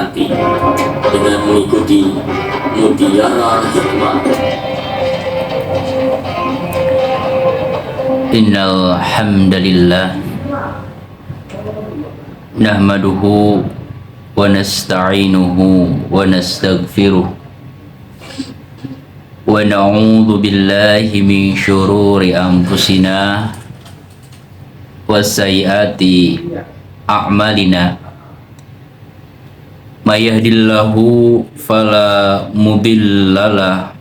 hati dengan mengikuti Mutiara Hikmah. Innal hamdalillah nahmaduhu wa nasta'inuhu wa nastaghfiruh wa na'udzu billahi min syururi anfusina wa sayyiati a'malina. May yahdihillahu fala mudhillalah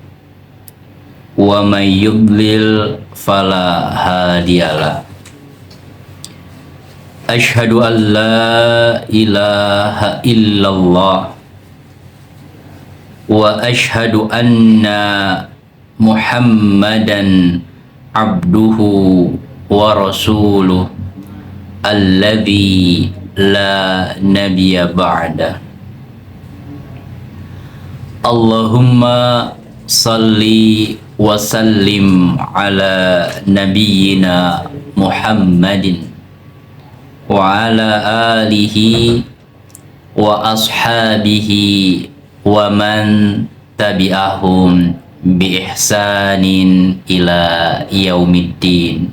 wa may yudlil fala hadiyalah. Asyhadu an la ilaha illallah wa asyhadu anna Muhammadan abduhu wa rasuluh alladzi la nabiyya ba'da. Allahumma salli wa sallim ala nabiyyina Muhammadin wa ala alihi wa ashabihi wa man tabi'ahum bi ihsanin ila yaumiddin.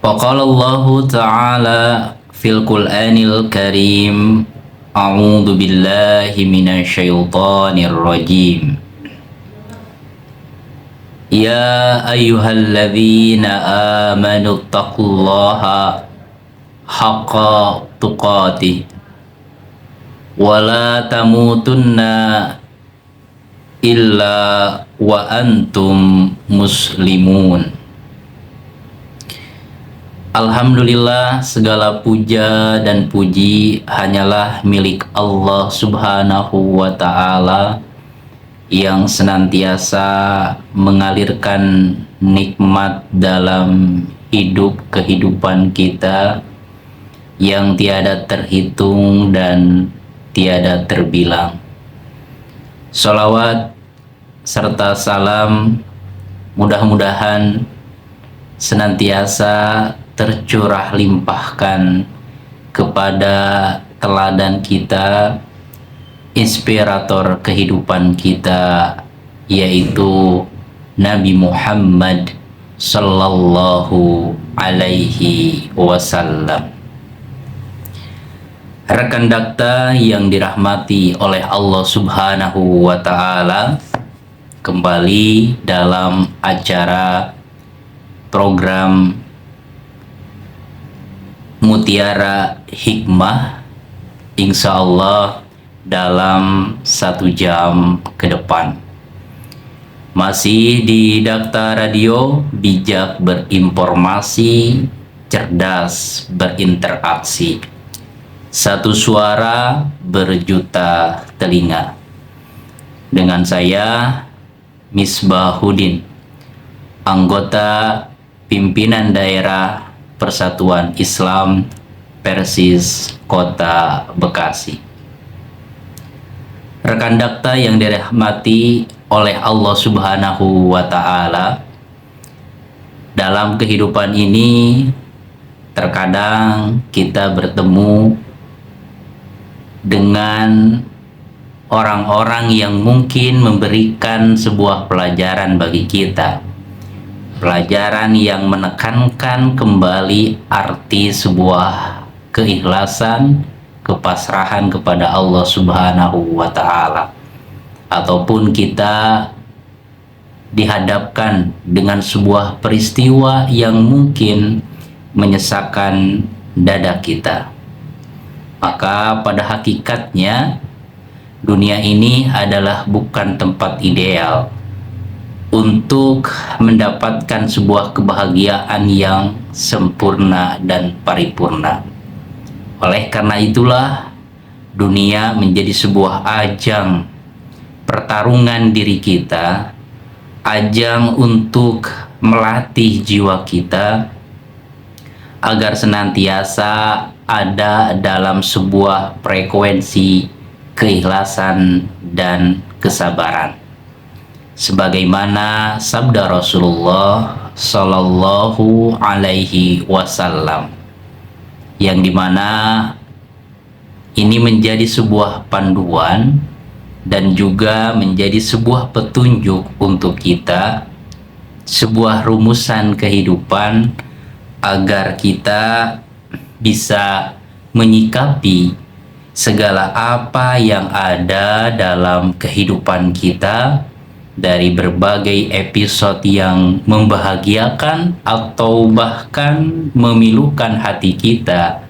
Wa qala Allahu ta'ala fil Qur'anil Karim, a'udzu billahi minasy syaithanir rajim. Ya ayyuhalladzina amanu taqullaha haqqa tuqatih wa la tamutunna illa wa antum muslimun. Alhamdulillah, segala puja dan puji hanyalah milik Allah Subhanahu wa ta'ala yang senantiasa mengalirkan nikmat dalam kehidupan kita yang tiada terhitung dan tiada terbilang. Sholawat serta salam mudah-mudahan senantiasa tercurah limpahkan kepada teladan kita, inspirator kehidupan kita, yaitu Nabi Muhammad sallallahu alaihi wasallam. Rekan dakta yang dirahmati oleh Allah Subhanahu wa ta'ala, kembali dalam acara program Mutiara Hikmah, insya Allah dalam 1 jam ke depan. Masih di Dakta Radio, bijak berinformasi, cerdas berinteraksi. Satu suara berjuta telinga. Dengan saya Misbahuddin, anggota pimpinan daerah Persatuan Islam Persis Kota Bekasi. Rekan dakta yang dirahmati oleh Allah Subhanahu wa ta'ala, dalam kehidupan ini terkadang kita bertemu dengan orang-orang yang mungkin memberikan sebuah pelajaran bagi kita, pelajaran yang menekankan kembali arti sebuah keikhlasan, kepasrahan kepada Allah Subhanahu wa ta'ala. Ataupun kita dihadapkan dengan sebuah peristiwa yang mungkin menyesakkan dada kita. Maka pada hakikatnya dunia ini adalah bukan tempat ideal untuk mendapatkan sebuah kebahagiaan yang sempurna dan paripurna. Oleh karena itulah dunia menjadi sebuah ajang pertarungan diri kita, ajang untuk melatih jiwa kita agar senantiasa ada dalam sebuah frekuensi keikhlasan dan kesabaran. Sebagaimana sabda Rasulullah Sallallahu Alaihi Wasallam, yang dimana Ini menjadi sebuah panduan dan juga menjadi sebuah petunjuk untuk kita, sebuah rumusan kehidupan agar kita bisa menyikapi segala apa yang ada dalam kehidupan kita, dari berbagai episode yang membahagiakan atau bahkan memilukan hati kita,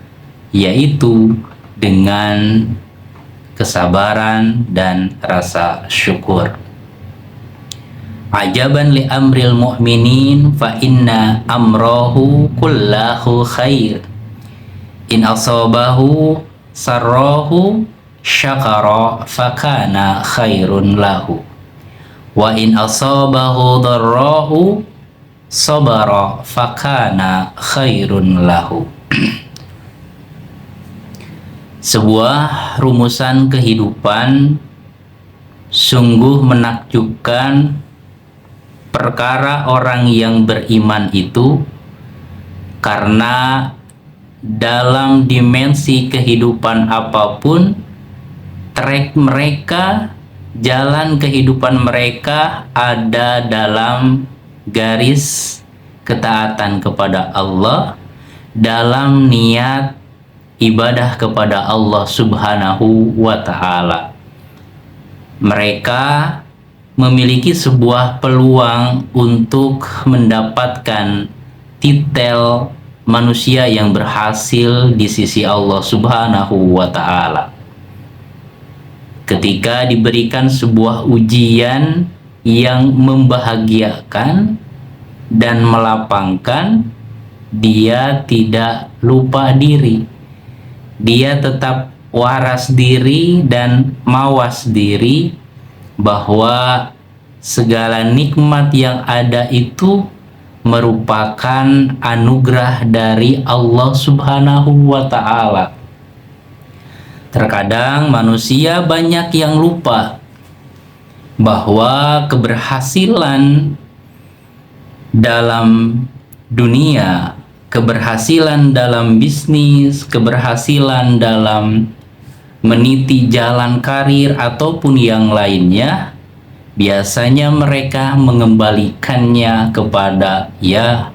yaitu dengan kesabaran dan rasa syukur. Ajaban li amril mu'minin fa inna amrahu kullahu khair. In asabahu sarrahu syakara fakana khairun lahu. Wa in asabahu darrahu sabara fakana khairun lahu. Sebuah rumusan kehidupan sungguh menakjubkan. Perkara orang yang beriman itu, karena dalam dimensi kehidupan apapun, trek mereka, jalan kehidupan mereka ada dalam garis ketaatan kepada Allah, dalam niat ibadah kepada Allah Subhanahu wa Ta'ala. Mereka memiliki sebuah peluang untuk mendapatkan titel manusia yang berhasil di sisi Allah Subhanahu wa Ta'ala. Ketika diberikan sebuah ujian yang membahagiakan dan melapangkan, dia tidak lupa diri. Dia tetap waras diri dan mawas diri bahwa segala nikmat yang ada itu merupakan anugerah dari Allah Subhanahu wa Ta'ala. Terkadang manusia banyak yang lupa bahwa keberhasilan dalam dunia, keberhasilan dalam bisnis, keberhasilan dalam meniti jalan karir ataupun yang lainnya, biasanya mereka mengembalikannya kepada, ya,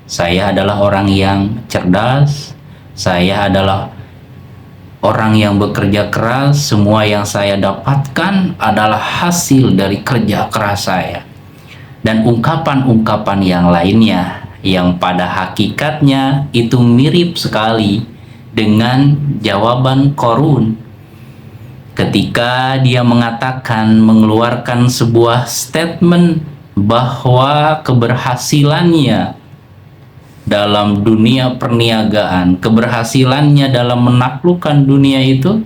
saya adalah orang yang cerdas, saya adalah orang yang bekerja keras, semua yang saya dapatkan adalah hasil dari kerja keras saya. Dan ungkapan-ungkapan yang lainnya yang pada hakikatnya itu mirip sekali dengan jawaban Qarun ketika dia mengatakan, mengeluarkan sebuah statement bahwa keberhasilannya dalam dunia perniagaan, keberhasilannya dalam menaklukkan dunia itu,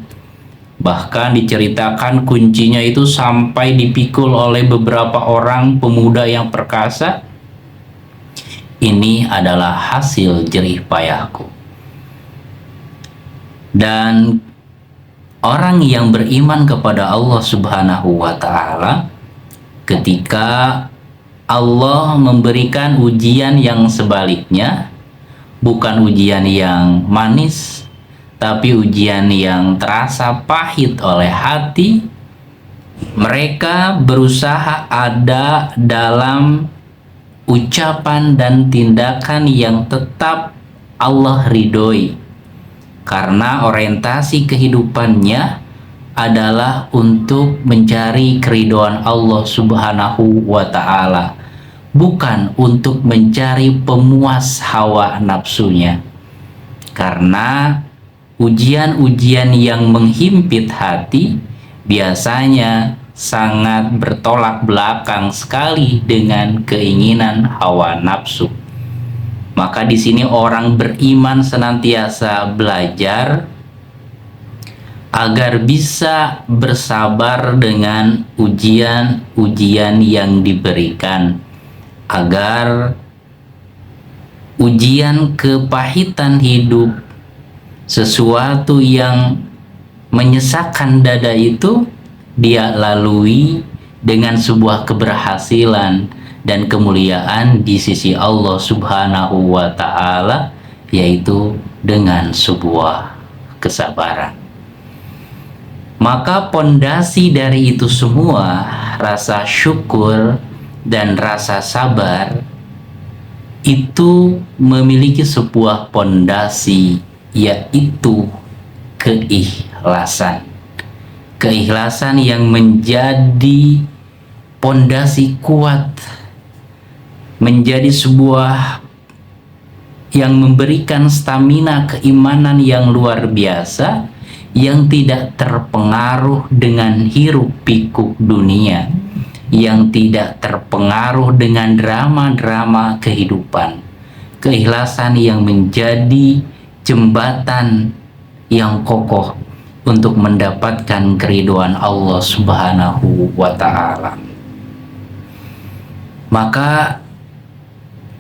bahkan diceritakan kuncinya itu sampai dipikul oleh beberapa orang pemuda yang perkasa. Ini adalah hasil jerih payahku. Dan orang yang beriman kepada Allah Subhanahu wa Ta'ala, ketika Allah memberikan ujian yang sebaliknya, bukan ujian yang manis, tapi ujian yang terasa pahit oleh hati, mereka berusaha ada dalam ucapan dan tindakan yang tetap Allah ridhoi, karena orientasi kehidupannya adalah untuk mencari keridhaan Allah Subhanahu wa Ta'ala, bukan untuk mencari pemuas hawa nafsunya. Karena ujian-ujian yang menghimpit hati biasanya sangat bertolak belakang sekali dengan keinginan hawa nafsu. Maka di sini orang beriman senantiasa belajar agar bisa bersabar dengan ujian-ujian yang diberikan, agar ujian kepahitan hidup, sesuatu yang menyesakkan dada itu, dia lalui dengan sebuah keberhasilan dan kemuliaan di sisi Allah Subhanahu wa Ta'ala, yaitu dengan sebuah kesabaran. Maka pondasi dari itu semua, rasa syukur dan rasa sabar, itu memiliki sebuah pondasi, yaitu keikhlasan. Keikhlasan yang menjadi pondasi kuat, menjadi sebuah yang memberikan stamina keimanan yang luar biasa, yang tidak terpengaruh dengan hiruk pikuk dunia, yang tidak terpengaruh dengan drama-drama kehidupan. Keikhlasan yang menjadi jembatan yang kokoh untuk mendapatkan keridhaan Allah Subhanahu wa Ta'ala. Maka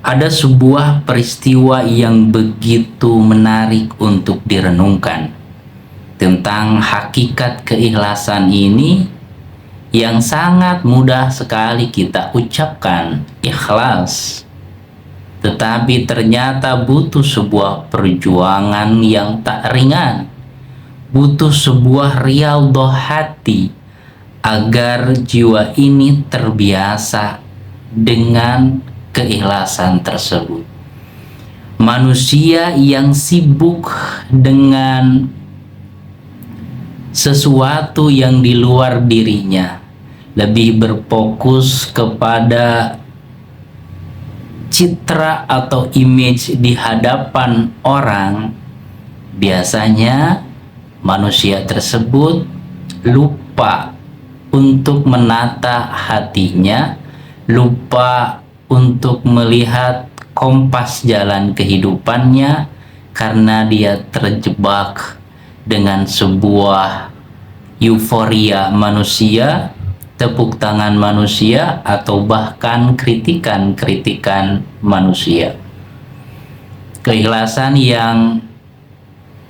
ada sebuah peristiwa yang begitu menarik untuk direnungkan tentang hakikat keikhlasan ini, yang sangat mudah sekali kita ucapkan, ikhlas. Tetapi ternyata butuh sebuah perjuangan yang tak ringan, butuh sebuah riyadhah hati agar jiwa ini terbiasa dengan keikhlasan tersebut. Manusia yang sibuk dengan sesuatu yang di luar dirinya, lebih berfokus kepada citra atau image di hadapan orang, biasanya manusia tersebut lupa untuk menata hatinya, lupa untuk melihat kompas jalan kehidupannya, karena dia terjebak dengan sebuah euforia manusia, tepuk tangan manusia, atau bahkan kritikan-kritikan manusia. Keikhlasan yang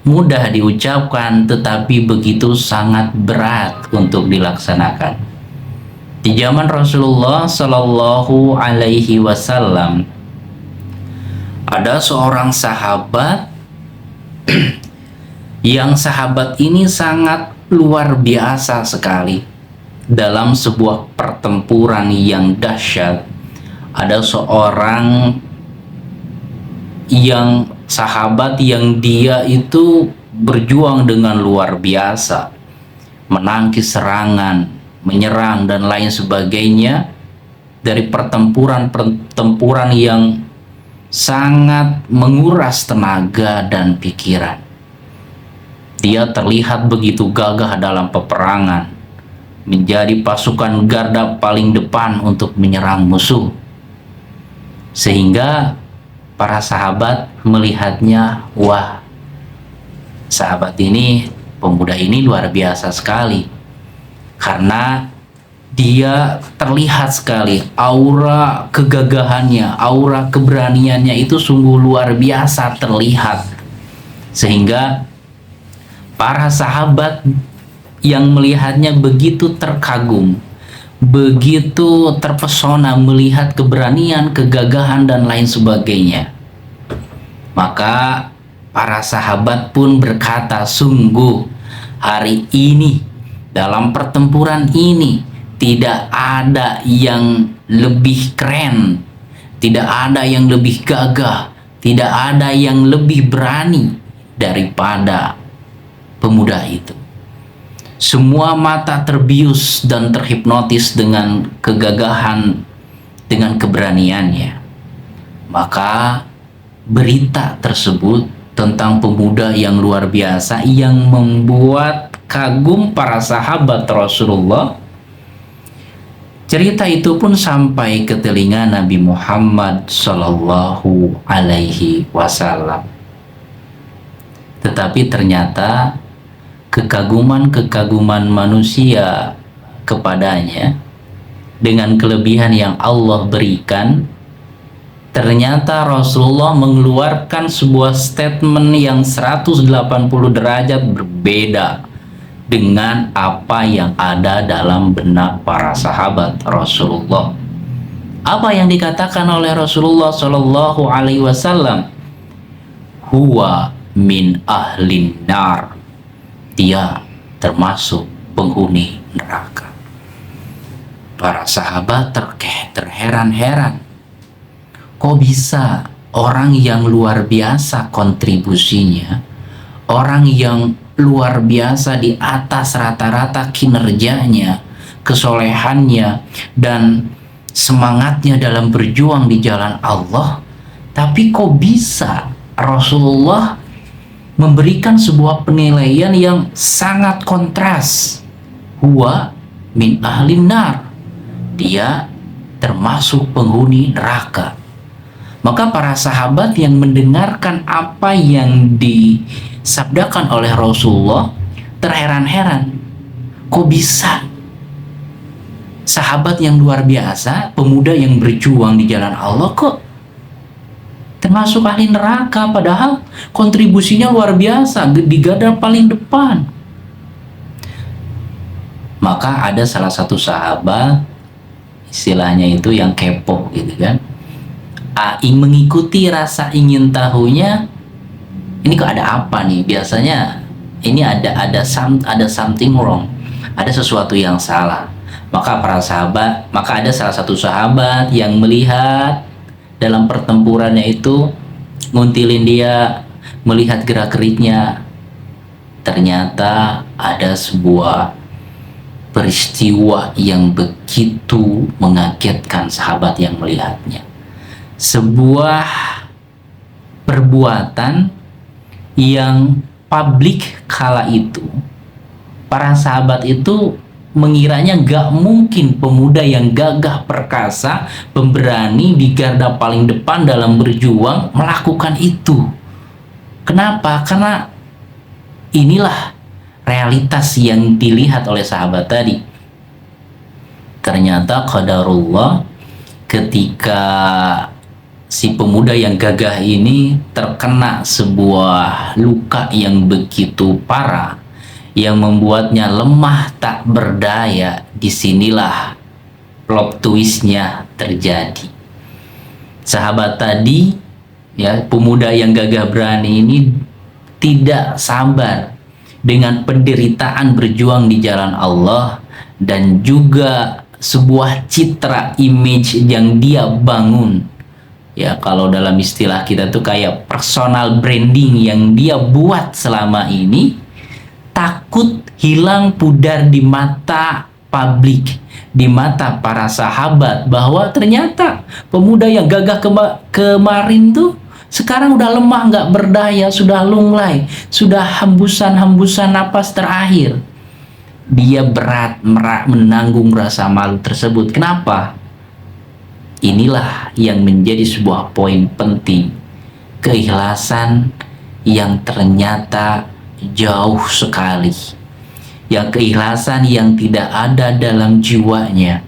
mudah diucapkan tetapi begitu sangat berat untuk dilaksanakan. Di zaman Rasulullah Shallallahu Alaihi Wasallam, ada seorang sahabat yang sahabat ini sangat luar biasa sekali. Dalam sebuah pertempuran yang dahsyat, ada seorang sahabat yang dia itu berjuang dengan luar biasa, menangkis serangan, menyerang dan lain sebagainya, dari pertempuran yang sangat menguras tenaga dan pikiran. Dia terlihat begitu gagah dalam peperangan, menjadi pasukan garda paling depan untuk menyerang musuh, sehingga para sahabat melihatnya, wah, sahabat ini, pemuda ini luar biasa sekali, karena dia terlihat sekali aura kegagahannya, aura keberaniannya itu sungguh luar biasa terlihat, sehingga para sahabat yang melihatnya begitu terkagum, begitu terpesona melihat keberanian, kegagahan dan lain sebagainya. Maka para sahabat pun berkata, sungguh hari ini dalam pertempuran ini tidak ada yang lebih keren, tidak ada yang lebih gagah, tidak ada yang lebih berani daripada pemuda itu. Semua mata terbius dan terhipnotis dengan kegagahan, dengan keberaniannya. Maka berita tersebut tentang pemuda yang luar biasa yang membuat kagum para sahabat Rasulullah, cerita itu pun sampai ke telinga Nabi Muhammad Sallallahu Alaihi Wasallam. Tetapi ternyata kekaguman-kekaguman manusia kepadanya dengan kelebihan yang Allah berikan, ternyata Rasulullah mengeluarkan sebuah statement yang 180 derajat berbeda dengan apa yang ada dalam benak para sahabat Rasulullah. Apa yang dikatakan oleh Rasulullah Shallallahu Alaihi Wasallam? Huwa min ahlin nar. Dia termasuk penghuni neraka. Para sahabat terheran-heran, kok bisa orang yang luar biasa kontribusinya, orang yang luar biasa di atas rata-rata kinerjanya, kesolehannya, dan semangatnya dalam berjuang di jalan Allah, tapi kok bisa Rasulullah memberikan sebuah penilaian yang sangat kontras. Huwa min ahlin nar, dia termasuk penghuni neraka. Maka para sahabat yang mendengarkan apa yang disabdakan oleh Rasulullah terheran-heran, kok bisa sahabat yang luar biasa, pemuda yang berjuang di jalan Allah, kok termasuk ahli neraka, padahal kontribusinya luar biasa di garda paling depan. Maka ada salah satu sahabat, istilahnya itu yang kepo gitu kan, mengikuti rasa ingin tahunya, ini kok ada apa nih, biasanya ini ada something wrong, ada sesuatu yang salah. Maka ada salah satu sahabat yang melihat dalam pertempurannya itu, nguntilin dia, melihat gerak-geriknya. Ternyata ada sebuah peristiwa yang begitu mengagetkan sahabat yang melihatnya. Sebuah perbuatan yang publik kala itu. Para sahabat itu mengiranya gak mungkin pemuda yang gagah perkasa, pemberani di garda paling depan dalam berjuang melakukan itu. Kenapa? Karena inilah realitas yang dilihat oleh sahabat tadi. Ternyata qadarullah, ketika si pemuda yang gagah ini terkena sebuah luka yang begitu parah, yang membuatnya lemah tak berdaya, disinilah plot twistnya terjadi. Sahabat tadi, ya, pemuda yang gagah berani ini tidak sabar dengan penderitaan berjuang di jalan Allah, dan juga sebuah citra image yang dia bangun. Ya, kalau dalam istilah kita tuh kayak personal branding yang dia buat selama ini, takut hilang pudar di mata publik, di mata para sahabat, bahwa ternyata pemuda yang gagah kemarin tuh sekarang udah lemah, nggak berdaya, sudah lunglai, sudah hembusan napas terakhir. Dia berat menanggung rasa malu tersebut. Kenapa? Inilah yang menjadi sebuah poin penting, keikhlasan yang ternyata jauh sekali, yang keikhlasan yang tidak ada dalam jiwanya,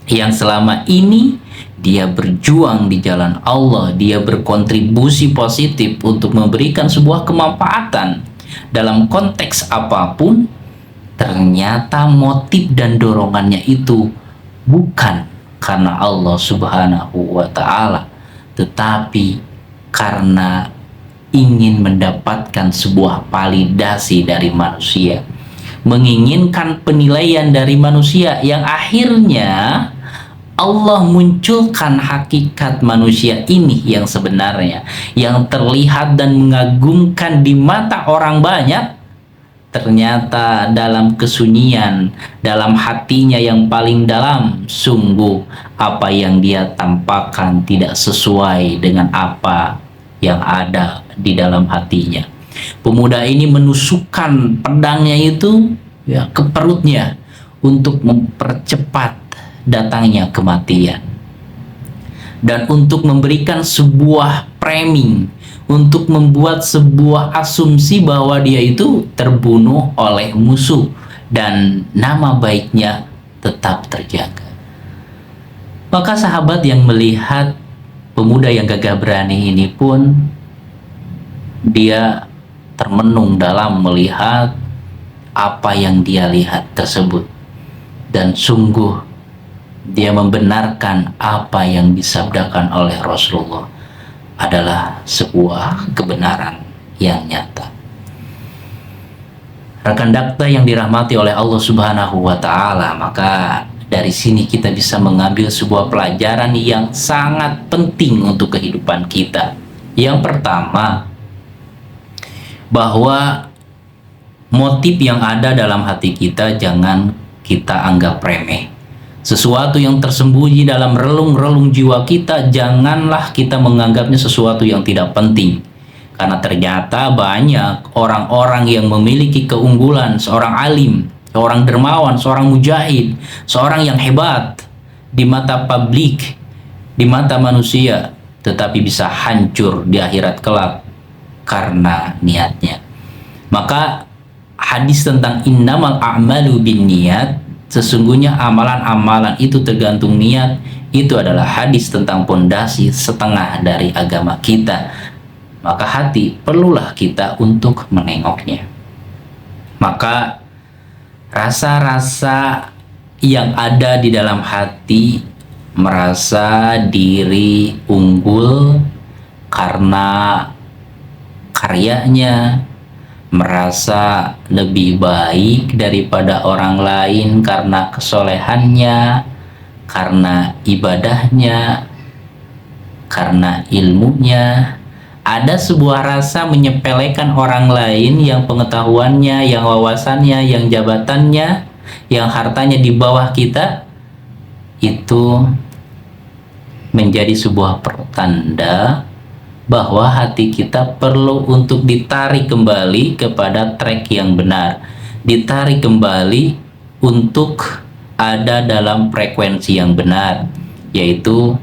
yang selama ini dia berjuang di jalan Allah, dia berkontribusi positif untuk memberikan sebuah kemanfaatan dalam konteks apapun. Ternyata motif dan dorongannya itu bukan karena Allah Subhanahu wa Ta'ala, tetapi karena ingin mendapatkan sebuah validasi dari manusia, menginginkan penilaian dari manusia, yang akhirnya Allah munculkan hakikat manusia ini yang sebenarnya, yang terlihat dan mengagumkan di mata orang banyak. Ternyata dalam kesunyian, dalam hatinya yang paling dalam, sungguh apa yang dia tampakkan tidak sesuai dengan apa yang ada di dalam hatinya. Pemuda ini menusukkan pedangnya itu, ya, ke perutnya untuk mempercepat datangnya kematian, dan untuk memberikan sebuah framing, untuk membuat sebuah asumsi bahwa dia itu terbunuh oleh musuh dan nama baiknya tetap terjaga. Maka sahabat yang melihat pemuda yang gagah berani ini pun, dia termenung dalam melihat apa yang dia lihat tersebut, dan sungguh dia membenarkan apa yang disabdakan oleh Rasulullah adalah sebuah kebenaran yang nyata. Rekan dakta yang dirahmati oleh Allah Subhanahu wa Ta'ala, maka dari sini kita bisa mengambil sebuah pelajaran yang sangat penting untuk kehidupan kita. Yang pertama, bahwa motif yang ada dalam hati kita jangan kita anggap remeh. Sesuatu yang tersembunyi dalam relung-relung jiwa kita, janganlah kita menganggapnya sesuatu yang tidak penting. Karena ternyata banyak orang-orang yang memiliki keunggulan, seorang alim, seorang dermawan, seorang mujahid, seorang yang hebat di mata publik, di mata manusia, tetapi bisa hancur di akhirat kelak karena niatnya. Maka hadis tentang innamal a'malu binniyat, sesungguhnya amalan-amalan itu tergantung niat, itu adalah hadis tentang pondasi setengah dari agama kita. Maka hati perlulah kita untuk menengoknya. Maka rasa-rasa yang ada di dalam hati, merasa diri unggul karena karyanya, merasa lebih baik daripada orang lain karena kesolehannya, karena ibadahnya, karena ilmunya. Ada sebuah rasa menyepelekan orang lain yang pengetahuannya, yang wawasannya, yang jabatannya, yang hartanya di bawah kita, itu menjadi sebuah pertanda bahwa hati kita perlu untuk ditarik kembali kepada track yang benar, ditarik kembali untuk ada dalam frekuensi yang benar, yaitu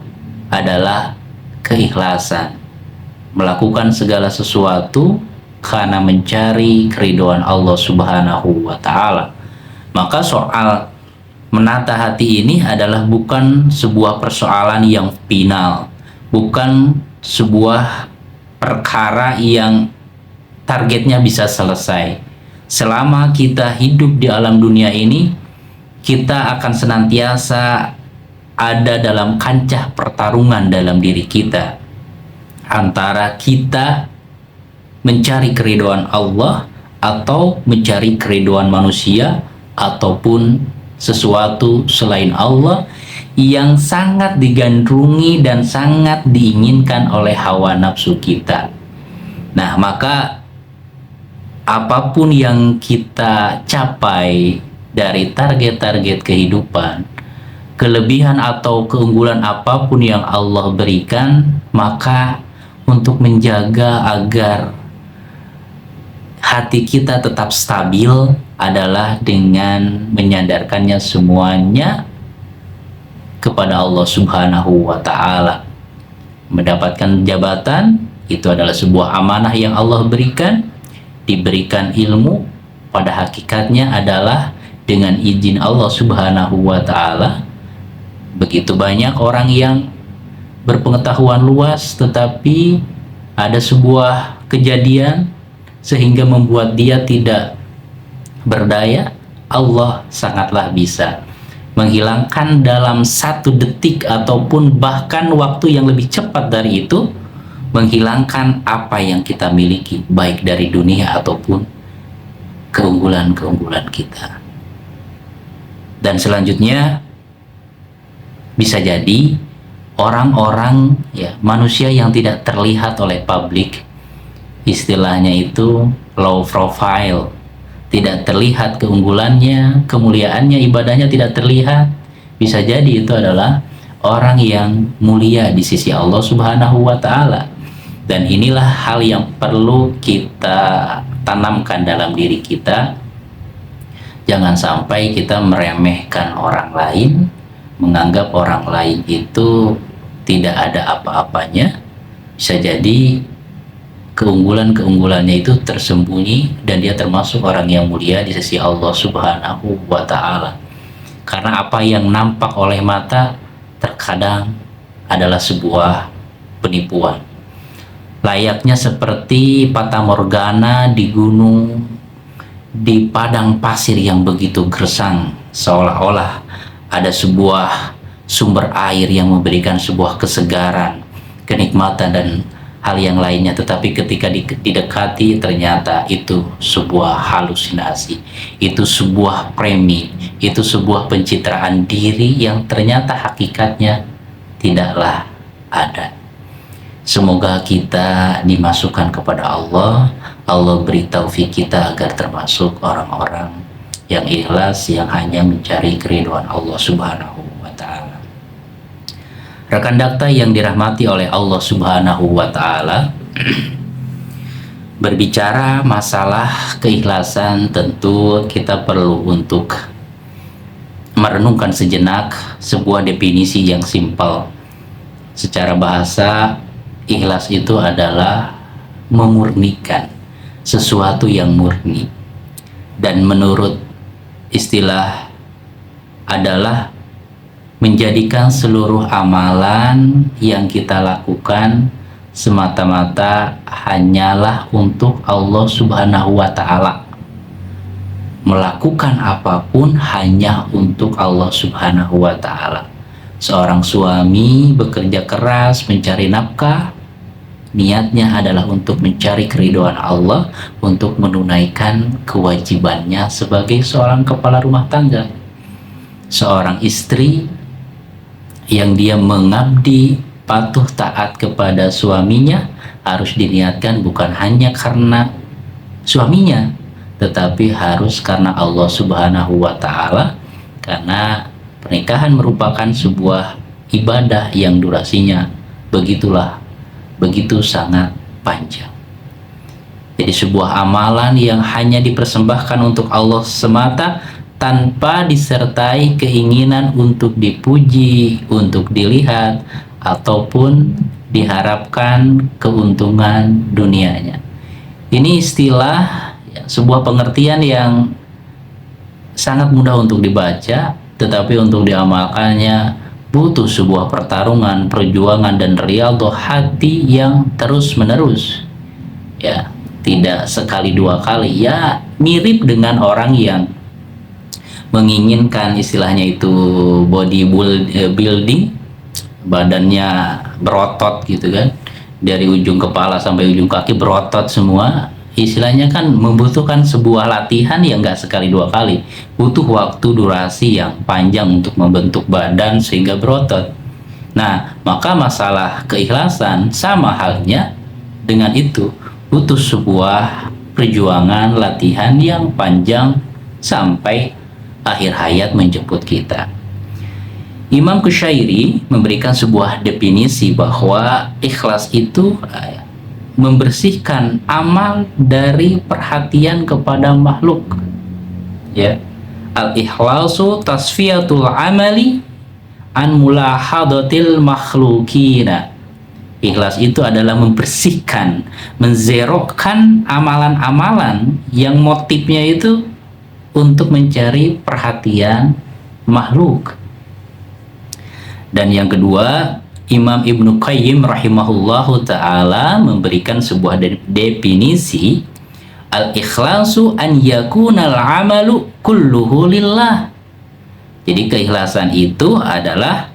adalah keikhlasan, melakukan segala sesuatu karena mencari keridhaan Allah Subhanahu wa Ta'ala. Maka soal menata hati ini adalah bukan sebuah persoalan yang final, bukan sebuah perkara yang targetnya bisa selesai. Selama kita hidup di alam dunia ini, kita akan senantiasa ada dalam kancah pertarungan dalam diri kita, antara kita mencari keridhaan Allah atau mencari keridhaan manusia ataupun sesuatu selain Allah yang sangat digandrungi dan sangat diinginkan oleh hawa nafsu kita. Nah, maka apapun yang kita capai dari target-target kehidupan, kelebihan atau keunggulan apapun yang Allah berikan, maka untuk menjaga agar hati kita tetap stabil adalah dengan menyandarkannya semuanya kepada Allah Subhanahu wa Ta'ala. Mendapatkan jabatan itu adalah sebuah amanah yang Allah berikan. Diberikan ilmu pada hakikatnya adalah dengan izin Allah Subhanahu wa Ta'ala. Begitu banyak orang yang berpengetahuan luas, tetapi ada sebuah kejadian sehingga membuat dia tidak berdaya. Allah sangatlah bisa menghilangkan dalam 1 detik ataupun bahkan waktu yang lebih cepat dari itu, menghilangkan apa yang kita miliki, baik dari dunia ataupun keunggulan-keunggulan kita. Dan selanjutnya bisa jadi orang-orang, ya, manusia yang tidak terlihat oleh publik, istilahnya itu low profile, tidak terlihat keunggulannya, kemuliaannya, ibadahnya tidak terlihat. Bisa jadi itu adalah orang yang mulia di sisi Allah Subhanahu wa Ta'ala. Dan inilah hal yang perlu kita tanamkan dalam diri kita. Jangan sampai kita meremehkan orang lain, menganggap orang lain itu tidak ada apa-apanya. Bisa jadi keunggulan-keunggulannya itu tersembunyi dan dia termasuk orang yang mulia di sisi Allah Subhanahu wa Ta'ala. Karena apa yang nampak oleh mata terkadang adalah sebuah penipuan. Layaknya seperti fata morgana di gunung, di padang pasir yang begitu gersang, seolah-olah ada sebuah sumber air yang memberikan sebuah kesegaran, kenikmatan, dan hal yang lainnya, tetapi ketika didekati ternyata itu sebuah halusinasi, itu sebuah premi, itu sebuah pencitraan diri yang ternyata hakikatnya tidaklah ada. Semoga kita dimasukkan kepada Allah, Allah beri taufik kita agar termasuk orang-orang yang ikhlas, yang hanya mencari keridhaan Allah Subhanahu wa Ta'ala. Rekan dakta yang dirahmati oleh Allah Subhanahu wa Ta'ala, berbicara masalah keikhlasan, tentu kita perlu untuk merenungkan sejenak sebuah definisi yang simpel. Secara bahasa, ikhlas itu adalah memurnikan sesuatu yang murni, dan menurut istilah adalah menjadikan seluruh amalan yang kita lakukan semata-mata hanyalah untuk Allah Subhanahu wa Ta'ala. Melakukan apapun hanya untuk Allah Subhanahu wa Ta'ala. Seorang suami bekerja keras mencari nafkah, niatnya adalah untuk mencari keridhaan Allah, untuk menunaikan kewajibannya sebagai seorang kepala rumah tangga. Seorang istri yang dia mengabdi, patuh taat kepada suaminya, harus diniatkan bukan hanya karena suaminya, tetapi harus karena Allah Subhanahu wa Ta'ala, karena pernikahan merupakan sebuah ibadah yang durasinya begitu sangat panjang. Jadi sebuah amalan yang hanya dipersembahkan untuk Allah semata, tanpa disertai keinginan untuk dipuji, untuk dilihat, ataupun diharapkan keuntungan dunianya. Ini istilah, sebuah pengertian yang sangat mudah untuk dibaca, tetapi untuk diamalkannya butuh sebuah pertarungan, perjuangan, dan riyadhah hati yang terus-menerus. Ya, tidak sekali dua kali. Ya, mirip dengan orang yang menginginkan istilahnya itu body building, badannya berotot gitu kan, dari ujung kepala sampai ujung kaki berotot semua. Istilahnya kan membutuhkan sebuah latihan yang nggak sekali dua kali, butuh waktu durasi yang panjang untuk membentuk badan sehingga berotot. Nah, maka masalah keikhlasan sama halnya dengan itu, butuh sebuah perjuangan latihan yang panjang sampai akhir hayat menjemput kita. Imam Kusyairi memberikan sebuah definisi bahwa ikhlas itu membersihkan amal dari perhatian kepada makhluk. Ya, al-ikhlasu tasfiyatul amali an mulahadatil makhlukina. Ikhlas itu adalah membersihkan, menzerokkan amalan-amalan yang motifnya itu untuk mencari perhatian makhluk. Dan yang kedua, Imam Ibnu Qayyim rahimahullahu ta'ala memberikan sebuah definisi, al-ikhlasu an yakunal amalu kulluhu lillah. Jadi keikhlasan itu adalah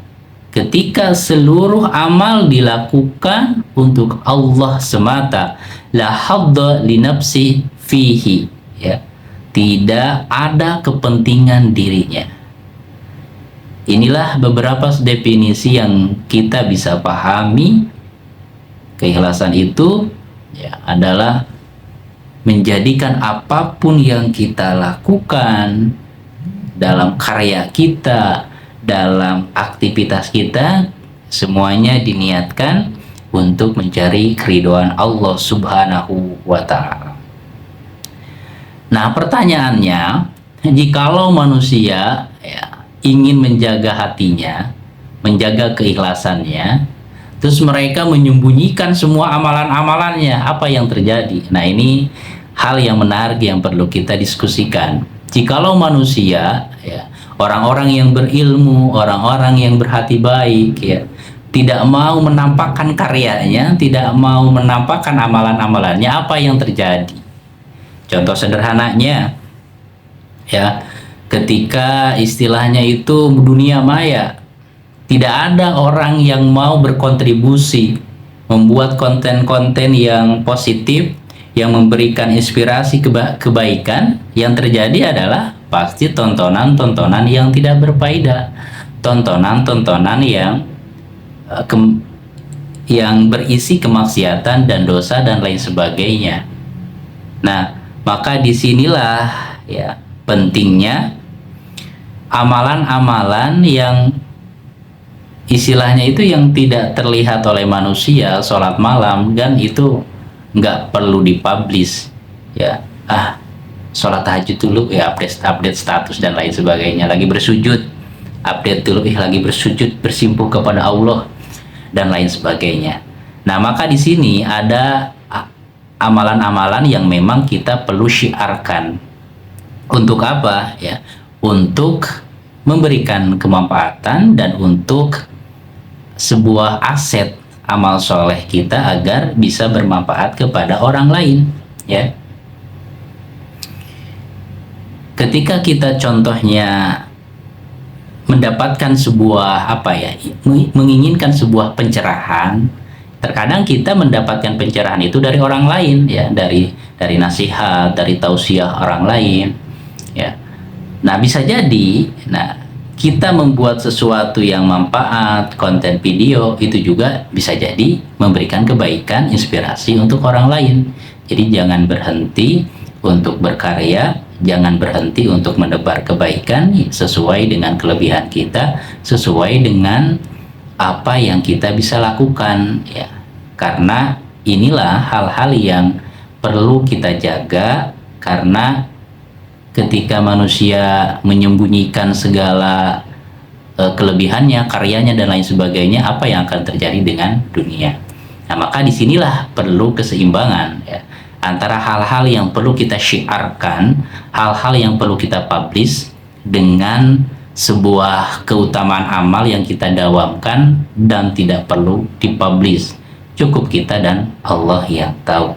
ketika seluruh amal dilakukan untuk Allah semata, la hadda li nafsi fihi, ya, tidak ada kepentingan dirinya. Inilah beberapa definisi yang kita bisa pahami. Keikhlasan itu ya adalah menjadikan apapun yang kita lakukan dalam karya kita, dalam aktivitas kita, semuanya diniatkan untuk mencari keridhaan Allah Subhanahu wa Ta'ala. Nah, pertanyaannya, jikalau manusia ingin menjaga hatinya, menjaga keikhlasannya, terus mereka menyembunyikan semua amalan-amalannya, apa yang terjadi? Nah, ini hal yang menarik yang perlu kita diskusikan. Jikalau manusia, orang-orang yang berilmu, orang-orang yang berhati baik, tidak mau menampakkan karyanya, tidak mau menampakkan amalan-amalannya, apa yang terjadi? Contoh sederhananya, ketika istilahnya itu dunia maya, tidak ada orang yang mau berkontribusi membuat konten-konten yang positif, yang memberikan inspirasi kebaikan, yang terjadi adalah pasti tontonan-tontonan yang tidak berfaedah, tontonan-tontonan yang berisi kemaksiatan dan dosa dan lain sebagainya. Nah, maka disinilah ya pentingnya amalan-amalan yang istilahnya itu yang tidak terlihat oleh manusia, sholat malam, dan itu nggak perlu dipublish ya. Sholat tahajud dulu ya, update status dan lain sebagainya, lagi bersujud update dulu, lagi bersujud bersimpuh kepada Allah dan lain sebagainya. Nah, maka di sini ada amalan-amalan yang memang kita perlu syiarkan. Untuk apa ya? Untuk memberikan kemanfaatan dan untuk sebuah aset amal soleh kita agar bisa bermanfaat kepada orang lain ya. Ketika kita contohnya mendapatkan sebuah menginginkan sebuah pencerahan, terkadang kita mendapatkan pencerahan itu dari orang lain ya, dari nasihat, dari tausiah orang lain ya. Nah, bisa jadi kita membuat sesuatu yang manfaat, konten video itu juga bisa jadi memberikan kebaikan, inspirasi untuk orang lain. Jadi jangan berhenti untuk berkarya, jangan berhenti untuk menebar kebaikan sesuai dengan kelebihan kita, sesuai dengan apa yang kita bisa lakukan ya. Karena inilah hal-hal yang perlu kita jaga, karena ketika manusia menyembunyikan segala kelebihannya, karyanya dan lain sebagainya, apa yang akan terjadi dengan dunia? Nah, maka disinilah perlu keseimbangan ya, antara hal-hal yang perlu kita syiarkan, hal-hal yang perlu kita publish, dengan sebuah keutamaan amal yang kita dawamkan dan tidak perlu dipublish. Cukup kita dan Allah yang tahu.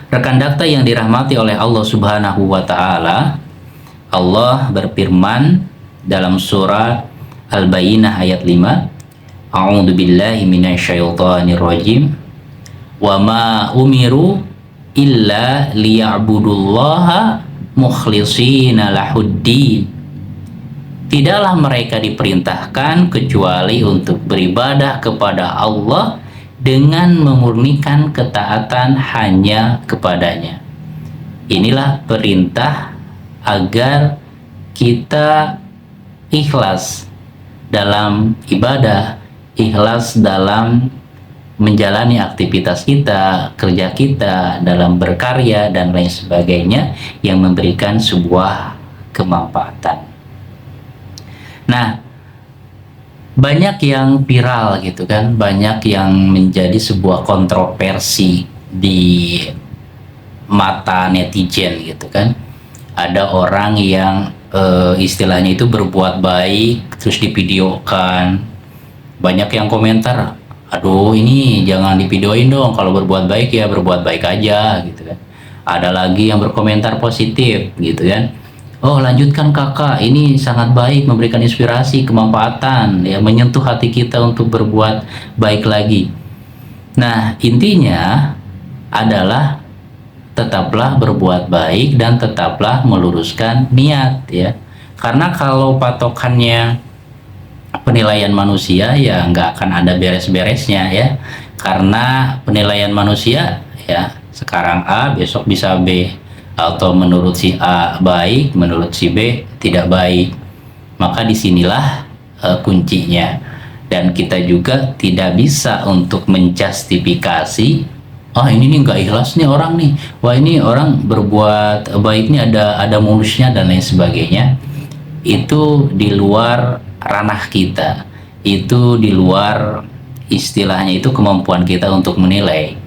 Rekan dakta yang dirahmati oleh Allah Subhanahu wa Ta'ala, Allah berfirman dalam surah Al-Bayyinah ayat 5, A'udzu billahi minasyaitonir rajim. Wa ma umiru illa liya'budullaha mukhlishina lahuddin. Tidaklah mereka diperintahkan kecuali untuk beribadah kepada Allah dengan memurnikan ketaatan hanya kepadanya. Inilah perintah agar kita ikhlas dalam ibadah, ikhlas dalam menjalani aktivitas kita, kerja kita, dalam berkarya dan lain sebagainya yang memberikan sebuah kemanfaatan. Nah, banyak yang viral gitu kan, banyak yang menjadi sebuah kontroversi di mata netizen gitu kan. Ada orang yang istilahnya itu berbuat baik terus divideokan, banyak yang komentar, aduh ini jangan divideoin dong, kalau berbuat baik ya berbuat baik aja gitu kan. Ada lagi yang berkomentar positif gitu kan, oh lanjutkan kakak, ini sangat baik, memberikan inspirasi, kemanfaatan ya, menyentuh hati kita untuk berbuat baik lagi. Nah, intinya adalah tetaplah berbuat baik dan tetaplah meluruskan niat ya. Karena kalau patokannya penilaian manusia ya nggak akan ada beres-beresnya ya. Karena penilaian manusia ya sekarang A, besok bisa B, atau menurut si A baik, menurut si B tidak baik. Maka disinilah kuncinya. Dan kita juga tidak bisa untuk menjustifikasi, ini nih nggak ikhlas nih orang nih, wah ini orang berbuat baik nih ada mulusnya dan lain sebagainya. Itu di luar ranah kita, itu di luar istilahnya itu kemampuan kita untuk menilai.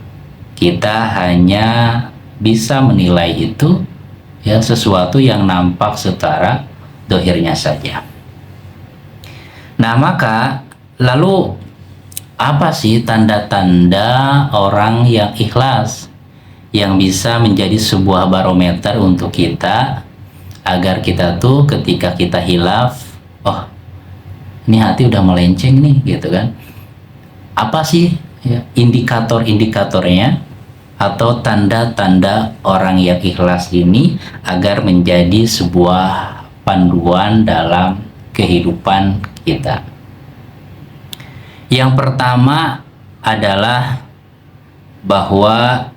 Kita hanya bisa menilai itu ya sesuatu yang nampak secara dohirnya saja. Nah, maka lalu apa sih tanda-tanda orang yang ikhlas yang bisa menjadi sebuah barometer untuk kita agar kita tuh ketika kita hilaf, oh ini hati udah melenceng nih gitu kan. Apa sih ya, indikator-indikatornya atau tanda-tanda orang yang ikhlas ini agar menjadi sebuah panduan dalam kehidupan kita. Yang pertama adalah bahwa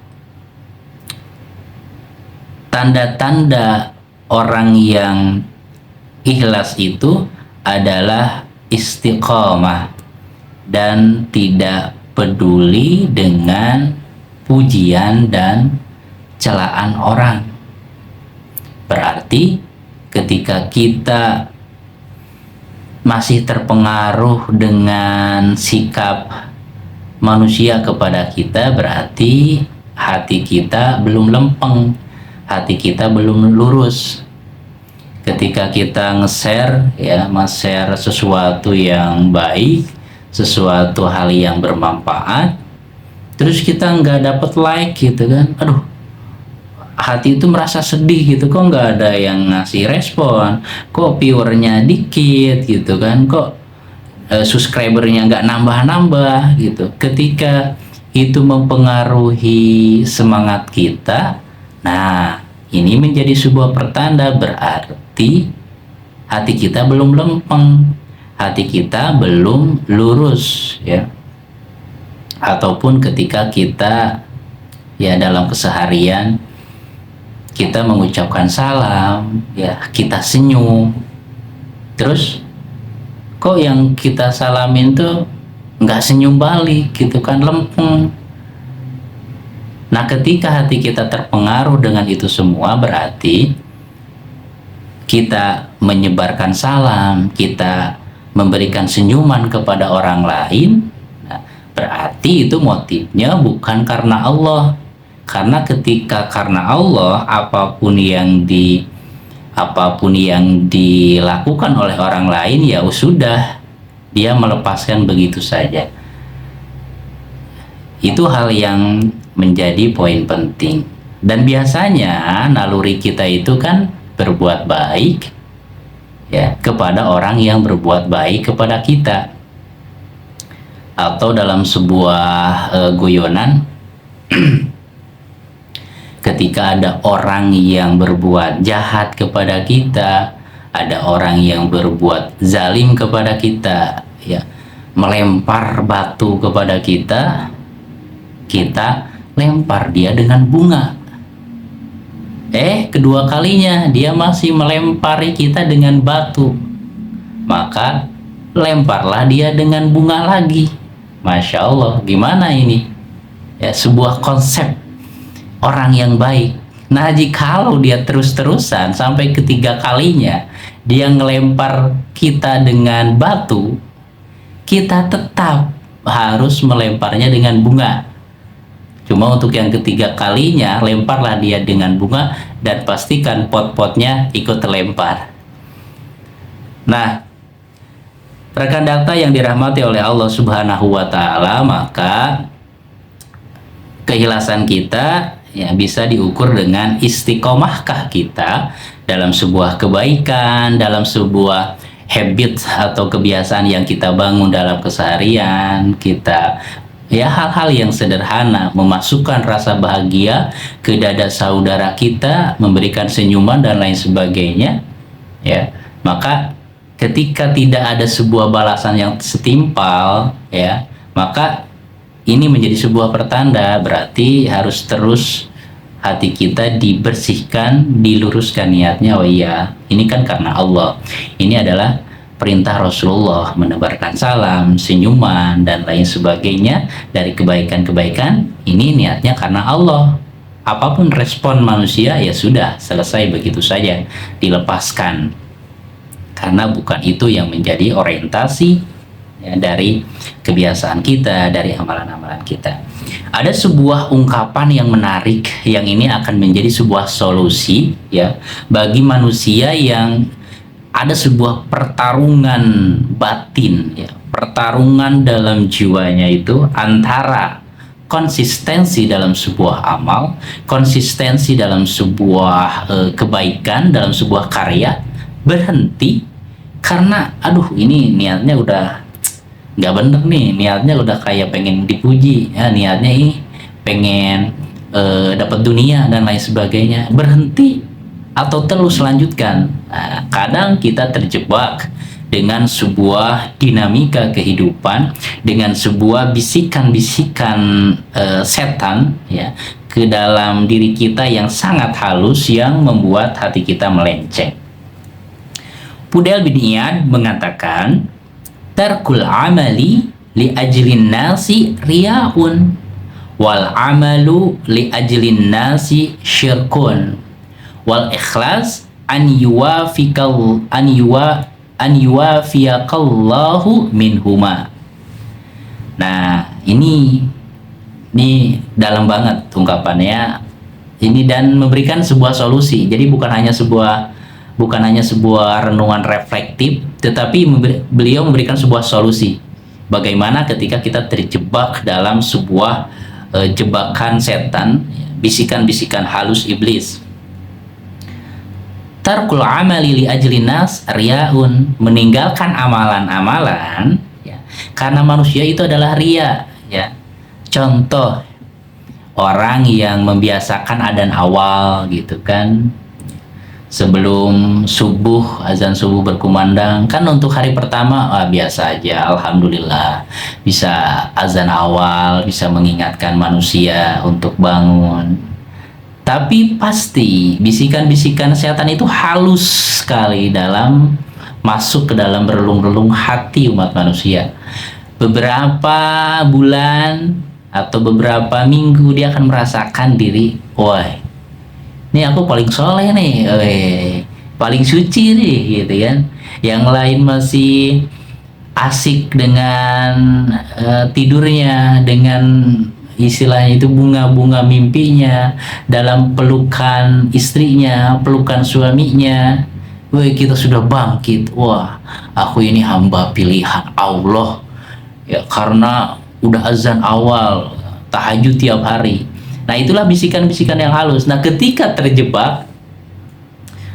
tanda-tanda orang yang ikhlas itu adalah istiqomah dan tidak peduli dengan pujian dan celaan orang. Berarti ketika kita masih terpengaruh dengan sikap manusia kepada kita, berarti hati kita belum lempeng, hati kita belum lurus. Ketika kita nge-share sesuatu yang baik, sesuatu hal yang bermanfaat, terus kita nggak dapet like gitu kan, aduh, hati itu merasa sedih gitu, kok nggak ada yang ngasih respon, kok viewernya dikit gitu kan, kok subscribernya nggak nambah-nambah gitu. Ketika itu mempengaruhi semangat kita, nah ini menjadi sebuah pertanda, berarti hati kita belum lempeng, hati kita belum lurus ya. Ataupun ketika kita ya dalam keseharian kita mengucapkan salam ya, kita senyum, terus kok yang kita salamin tuh nggak senyum balik gitu kan, lempeng. Nah ketika hati kita terpengaruh dengan itu semua, berarti kita menyebarkan salam, kita memberikan senyuman kepada orang lain, berarti itu motifnya bukan karena Allah. Karena ketika karena Allah, apapun yang dilakukan oleh orang lain ya sudah, dia melepaskan begitu saja. Itu hal yang menjadi poin penting. Dan biasanya naluri kita itu kan berbuat baik ya kepada orang yang berbuat baik kepada kita. Atau dalam sebuah guyonan ketika ada orang yang berbuat jahat kepada kita, ada orang yang berbuat zalim kepada kita ya, melempar batu kepada kita, kita lempar dia dengan bunga. Kedua kalinya dia masih melempari kita dengan batu, maka lemparlah dia dengan bunga lagi. Masya Allah, gimana ini? Ya, sebuah konsep orang yang baik. Nah, jikalau dia terus-terusan sampai ketiga kalinya dia ngelempar kita dengan batu, kita tetap harus melemparnya dengan bunga. Cuma untuk yang ketiga kalinya, lemparlah dia dengan bunga dan pastikan pot-potnya ikut terlempar. Nah, rekan data yang dirahmati oleh Allah Subhanahu wa Ta'ala, maka keikhlasan kita ya bisa diukur dengan istiqomahkah kita dalam sebuah kebaikan, dalam sebuah habit atau kebiasaan yang kita bangun dalam keseharian kita. Ya, hal-hal yang sederhana, memasukkan rasa bahagia ke dada saudara kita, memberikan senyuman dan lain sebagainya ya. Maka ketika tidak ada sebuah balasan yang setimpal ya, maka ini menjadi sebuah pertanda, berarti harus terus hati kita dibersihkan, diluruskan niatnya. Oh iya, ini kan karena Allah, ini adalah perintah Rasulullah, menebarkan salam, senyuman dan lain sebagainya dari kebaikan-kebaikan, ini niatnya karena Allah. Apapun respon manusia ya sudah, selesai begitu saja, dilepaskan, karena bukan itu yang menjadi orientasi ya, dari kebiasaan kita, dari amalan-amalan kita. Ada sebuah ungkapan yang menarik yang ini akan menjadi sebuah solusi ya bagi manusia yang ada sebuah pertarungan batin ya, pertarungan dalam jiwanya itu antara konsistensi dalam sebuah amal, konsistensi dalam sebuah kebaikan, dalam sebuah karya, berhenti karena aduh ini niatnya udah nggak bener nih, niatnya udah kayak pengen dipuji, ya niatnya ini pengen dapat dunia dan lain sebagainya, berhenti atau terus lanjutkan. Nah, kadang kita terjebak dengan sebuah dinamika kehidupan, dengan sebuah bisikan-bisikan setan ya ke dalam diri kita yang sangat halus yang membuat hati kita melenceng. Fudail bin Iyad mengatakan, tarkul amali li ajlin nasi riyaun wal amalu li ajlin nasi syirkun wal ikhlas an yuwafiyakallahu minhuma. Nah, ini dalam banget ungkapannya ini dan memberikan sebuah solusi. Jadi bukan hanya sebuah renungan reflektif, tetapi beliau memberikan sebuah solusi. Bagaimana ketika kita terjebak dalam sebuah jebakan setan, bisikan-bisikan halus iblis. Tarkul amali li ajlin nas riyaun, meninggalkan amalan-amalan ya, karena manusia itu adalah riya ya. Contoh, orang yang membiasakan adzan awal gitu kan, sebelum subuh, azan subuh berkumandang kan, untuk hari pertama biasa aja, alhamdulillah bisa azan awal, bisa mengingatkan manusia untuk bangun. Tapi pasti bisikan-bisikan setan itu halus sekali dalam masuk ke dalam relung-relung hati umat manusia. Beberapa bulan atau beberapa minggu dia akan merasakan diri, wah ini aku paling soleh nih, paling suci nih gitu kan. Yang lain masih asik dengan tidurnya, dengan istilahnya itu bunga-bunga mimpinya, dalam pelukan istrinya, pelukan suaminya. Wah, kita sudah bangkit. Wah, aku ini hamba pilihan Allah ya, karena udah azan awal, tahajud tiap hari. Nah, itulah bisikan-bisikan yang halus. Nah, ketika terjebak,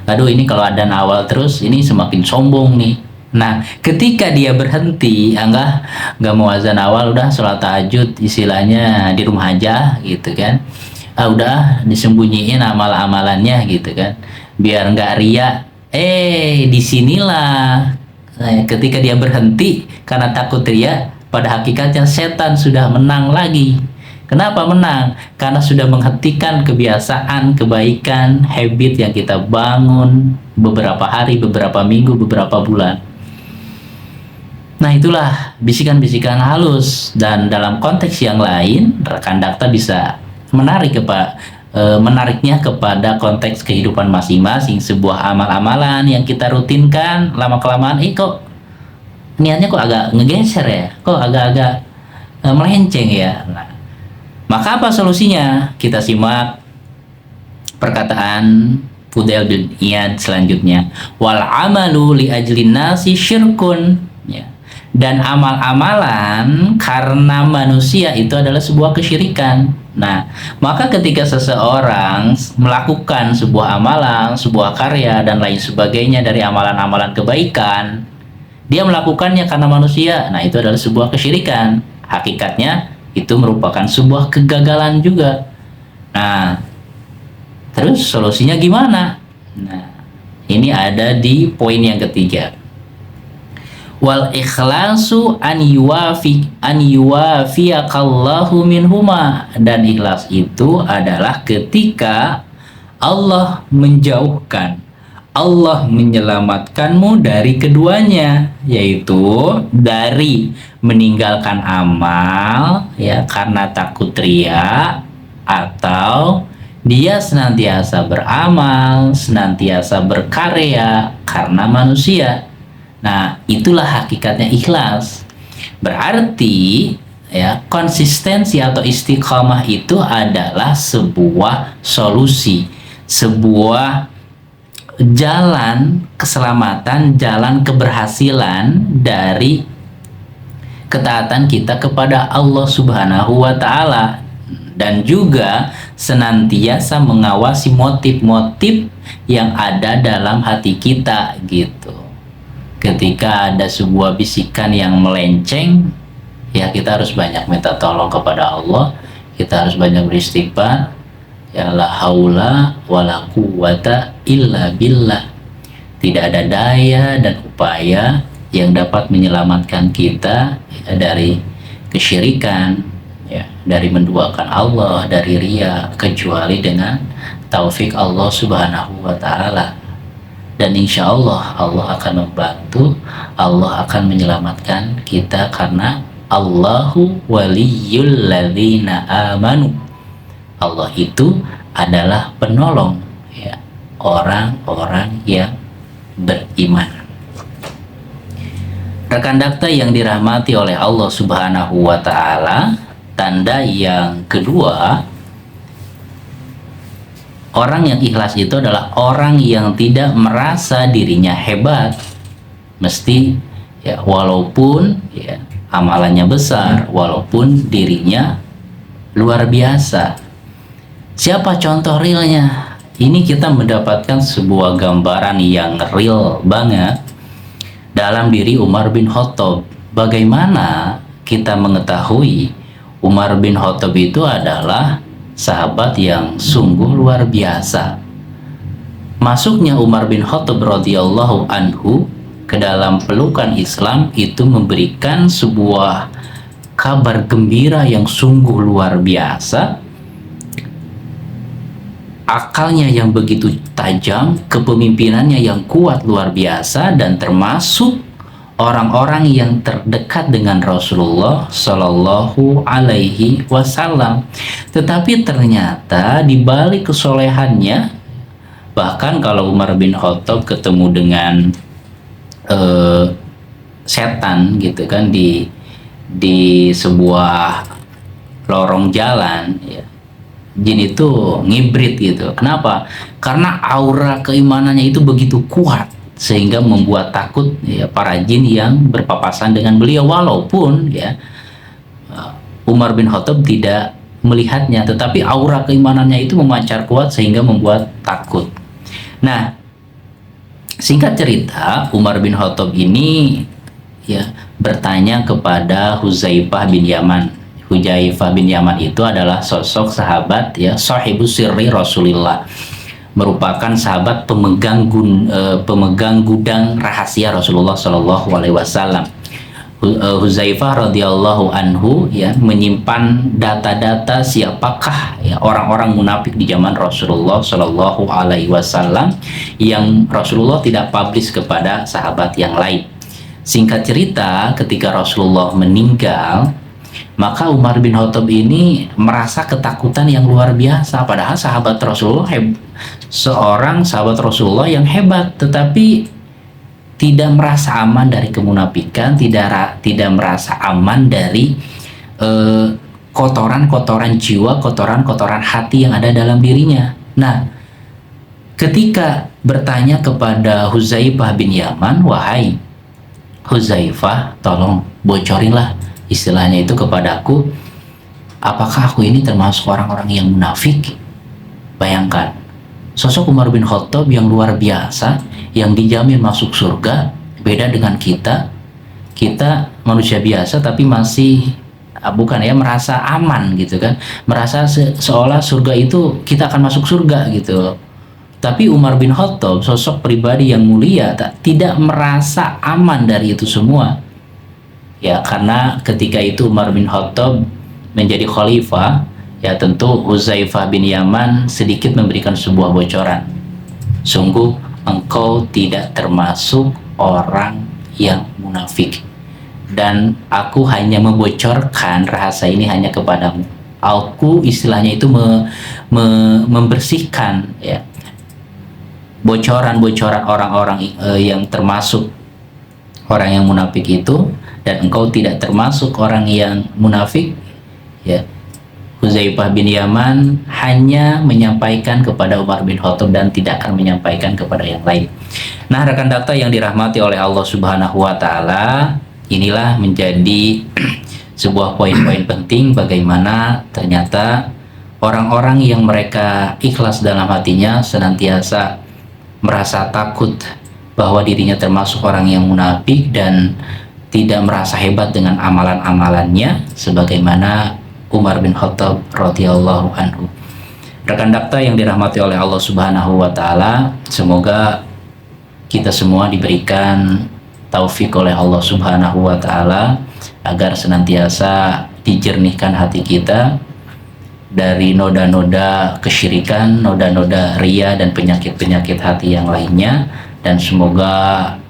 aduh ini kalau adzan awal terus, ini semakin sombong nih. Nah, ketika dia berhenti, nggak mau azan awal, udah sholat tahajud, istilahnya di rumah aja gitu kan. Udah disembunyiin amal-amalannya gitu kan, biar nggak riya. Disinilah ketika dia berhenti karena takut riya, pada hakikatnya setan sudah menang lagi. Kenapa menang? Karena sudah menghentikan kebiasaan, kebaikan, habit yang kita bangun beberapa hari, beberapa minggu, beberapa bulan. Nah, itulah bisikan-bisikan halus. Dan dalam konteks yang lain, rekan dakta bisa menariknya kepada konteks kehidupan masing-masing. Sebuah amal-amalan yang kita rutinkan, lama-kelamaan, kok niatnya kok agak ngegeser ya? Kok agak-agak melenceng ya? Nah, maka apa solusinya? Kita simak perkataan Fudail bin Iyad selanjutnya. Wal amalu li ajlin nasi syirkun ya. Dan amal-amalan karena manusia itu adalah sebuah kesyirikan. Nah, maka ketika seseorang melakukan sebuah amalan, sebuah karya dan lain sebagainya dari amalan-amalan kebaikan, dia melakukannya karena manusia. Nah, itu adalah sebuah kesyirikan. Hakikatnya itu merupakan sebuah kegagalan juga. Nah, terus solusinya gimana? Nah, ini ada di poin yang ketiga. Wal ikhlasu an yuwafiyakallahu minhuma. Dan ikhlas itu adalah ketika Allah menjauhkan, Allah menyelamatkanmu dari keduanya, yaitu dari meninggalkan amal ya karena takut riya, atau dia senantiasa beramal, senantiasa berkarya karena manusia. Nah, itulah hakikatnya ikhlas. Berarti ya, konsistensi atau istiqamah itu adalah sebuah solusi, sebuah jalan keselamatan, jalan keberhasilan dari ketaatan kita kepada Allah Subhanahu wa Ta'ala, dan juga senantiasa mengawasi motif-motif yang ada dalam hati kita gitu. ketika ada sebuah bisikan yang melenceng, ya kita harus banyak minta tolong kepada Allah, kita harus banyak beristighfar, ya la haula wala quwata illa billah. Tidak ada daya dan upaya yang dapat menyelamatkan kita ya, dari kesyirikan, ya, dari menduakan Allah, dari riya, kecuali dengan taufik Allah Subhanahu wa Ta'ala. Dan insya Allah Allah akan membantu, Allah akan menyelamatkan kita, karena Allahu waliyul ladzina amanu. Allah itu adalah penolong ya, orang-orang yang beriman. Rekan dakta yang dirahmati oleh Allah Subhanahu wa Ta'ala, tanda yang kedua, orang yang ikhlas itu adalah orang yang tidak merasa dirinya hebat. Mesti ya, walaupun ya, amalannya besar, walaupun dirinya luar biasa. Siapa contoh realnya? Ini kita mendapatkan sebuah gambaran yang real banget dalam diri Umar bin Khattab. Bagaimana kita mengetahui Umar bin Khattab itu adalah sahabat yang sungguh luar biasa. Masuknya Umar bin Khattab radhiyallahu anhu ke dalam pelukan Islam itu memberikan sebuah kabar gembira yang sungguh luar biasa. Akalnya yang begitu tajam, kepemimpinannya yang kuat luar biasa, dan termasuk orang-orang yang terdekat dengan Rasulullah Shallallahu Alaihi Wasallam. Tetapi ternyata di balik kesolehannya, bahkan kalau Umar bin Khattab ketemu dengan setan gitu kan di sebuah lorong jalan, ya, jin itu ngibrit gitu. Kenapa? Karena aura keimanannya itu begitu kuat sehingga membuat takut ya, para jin yang berpapasan dengan beliau. Walaupun ya Umar bin Khattab tidak melihatnya, tetapi aura keimanannya itu memancar kuat sehingga membuat takut. Nah, singkat cerita, Umar bin Khattab ini ya bertanya kepada Huzaifah bin Yaman. Huzaifah bin Yaman itu adalah sosok sahabat ya, sahibus sirri Rasulillah, merupakan sahabat pemegang gudang rahasia Rasulullah Shallallahu Alaihi Wasallam. Huzaifah radhiyallahu anhu ya menyimpan data-data siapakah ya orang-orang munafik di zaman Rasulullah Shallallahu Alaihi Wasallam yang Rasulullah tidak publish kepada sahabat yang lain. Singkat cerita, ketika Rasulullah meninggal, maka Umar bin Khattab ini merasa ketakutan yang luar biasa. Padahal sahabat Rasulullah seorang sahabat Rasulullah yang hebat, tetapi tidak merasa aman dari kemunafikan, tidak merasa aman dari kotoran-kotoran jiwa, kotoran-kotoran hati yang ada dalam dirinya. Nah, ketika bertanya kepada Huzaifah bin Yaman, wahai Huzaifah, tolong bocorinlah istilahnya itu kepadaku, apakah aku ini termasuk orang-orang yang munafik? Bayangkan, sosok Umar bin Khattab yang luar biasa, yang dijamin masuk surga, beda dengan kita manusia biasa tapi masih bukan ya merasa aman gitu kan, merasa seolah surga itu kita akan masuk surga gitu. Tapi Umar bin Khattab, sosok pribadi yang mulia, tidak merasa aman dari itu semua. Ya, karena ketika itu Umar bin Khattab menjadi khalifah, ya tentu Huzaifah bin Yaman sedikit memberikan sebuah bocoran. Sungguh engkau tidak termasuk orang yang munafik, dan aku hanya membocorkan rahasia ini hanya kepadamu. Aku istilahnya itu membersihkan ya bocoran-bocoran orang-orang yang termasuk orang yang munafik itu, dan engkau tidak termasuk orang yang munafik ya. Huzaifah bin Yaman hanya menyampaikan kepada Umar bin Khattab dan tidak akan menyampaikan kepada yang lain. Nah, rekan dakta yang dirahmati oleh Allah Subhanahu wa Ta'ala, inilah menjadi sebuah poin-poin penting bagaimana ternyata orang-orang yang mereka ikhlas dalam hatinya, senantiasa merasa takut bahwa dirinya termasuk orang yang munafik dan tidak merasa hebat dengan amalan-amalannya sebagaimana Umar bin Khattab radhiyallahu anhu. Rekan dakta yang dirahmati oleh Allah Subhanahu wa taala, semoga kita semua diberikan taufik oleh Allah Subhanahu wa taala agar senantiasa dijernihkan hati kita dari noda-noda kesyirikan, noda-noda ria dan penyakit-penyakit hati yang lainnya, dan semoga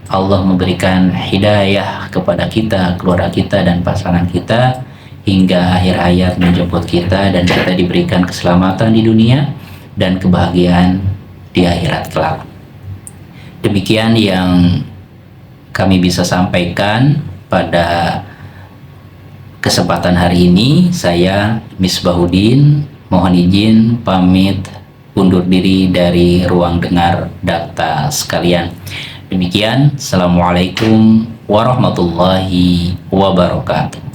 Allah memberikan hidayah kepada kita, keluarga kita dan pasangan kita hingga akhir hayat menjemput kita dan kita diberikan keselamatan di dunia dan kebahagiaan di akhirat kelak. Demikian yang kami bisa sampaikan pada kesempatan hari ini. Saya Misbahuddin mohon izin pamit undur diri dari ruang dengar dakta sekalian. Demikian, Assalamualaikum warahmatullahi wabarakatuh.